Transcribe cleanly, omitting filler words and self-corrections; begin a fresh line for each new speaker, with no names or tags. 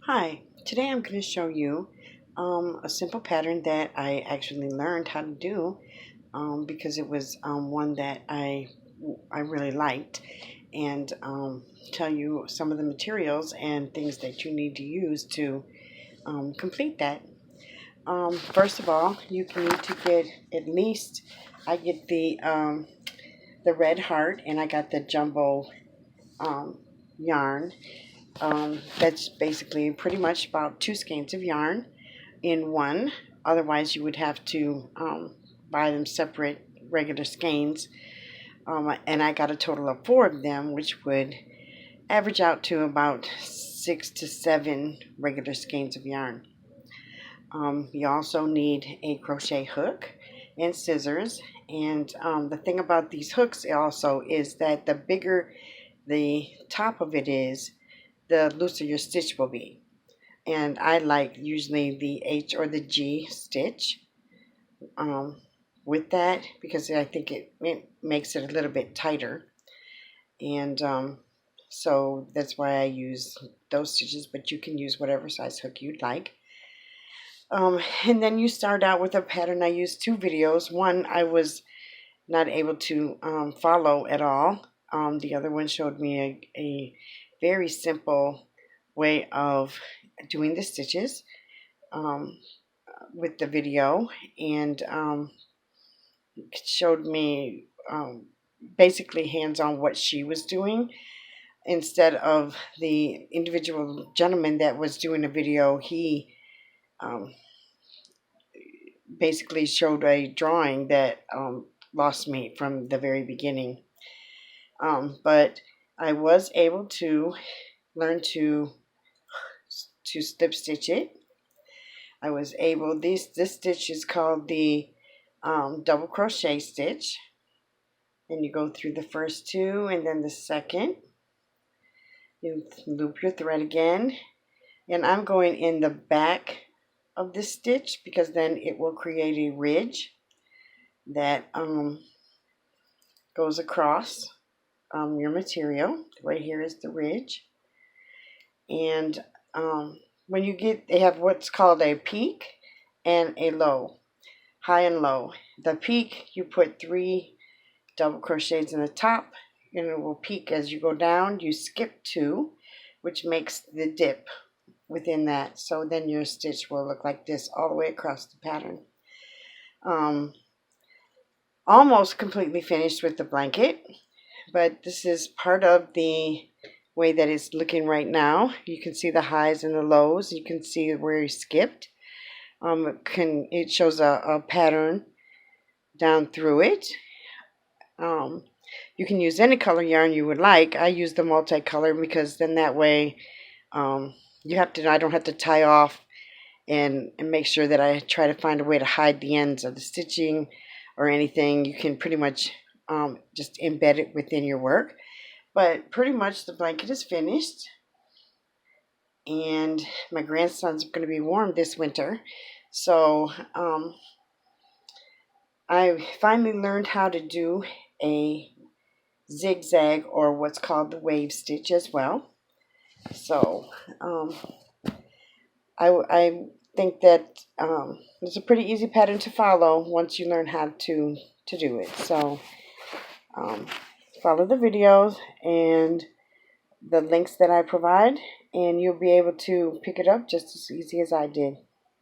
Hi, today I'm going to show you a simple pattern that I actually learned how to do because it was one that I really liked, and tell you some of the materials and things that you need to use to complete that. First of all, you can need to get at least, I get the red heart, and I got the jumbo um, yarn. That's basically pretty much about 2 skeins of yarn in one. Otherwise, you would have to buy them separate, regular skeins. And I got a total of 4 of them, which would average out to about 6 to 7 regular skeins of yarn. You also need a crochet hook and scissors. And the thing about these hooks also is that the bigger the top of it is, the looser your stitch will be. And I like usually the H or the G stitch um, with that because I think it makes it a little bit tighter. And so that's why I use those stitches, but you can use whatever size hook you'd like. And then you start out with a pattern. I used 2 videos. One I was not able to follow at all. The other one showed me a very simple way of doing the stitches with the video, and showed me basically hands-on what she was doing instead of the individual gentleman that was doing a video. He basically showed a drawing that lost me from the very beginning. But I was able to learn to slip stitch it. I was able, this stitch is called the double crochet stitch. And you go through the first 2 and then the second. You loop your thread again. And I'm going in the back of this stitch because then it will create a ridge that goes across your material. Right here is the ridge. And when you get, they have what's called a peak and a low, high and low. The peak, you put 3 double crochets in the top, and it will peak as you go down. You skip 2, which makes the dip within that. So then your stitch will look like this all the way across the pattern. Almost completely finished with the blanket, but this is part of the way that it's looking right now. You can see the highs and the lows. You can see where you skipped. It shows a pattern down through it. You can use any color yarn you would like. I use the multicolor because then that way I don't have to tie off and make sure that I try to find a way to hide the ends of the stitching or anything. You can pretty much just embed it within your work. But pretty much the blanket is finished, and my grandson's going to be warm this winter, so I finally learned how to do a zigzag, or what's called the wave stitch, as well. So I think that it's a pretty easy pattern to follow once you learn how to do it. So follow the videos and the links that I provide, and you'll be able to pick it up just as easy as I did.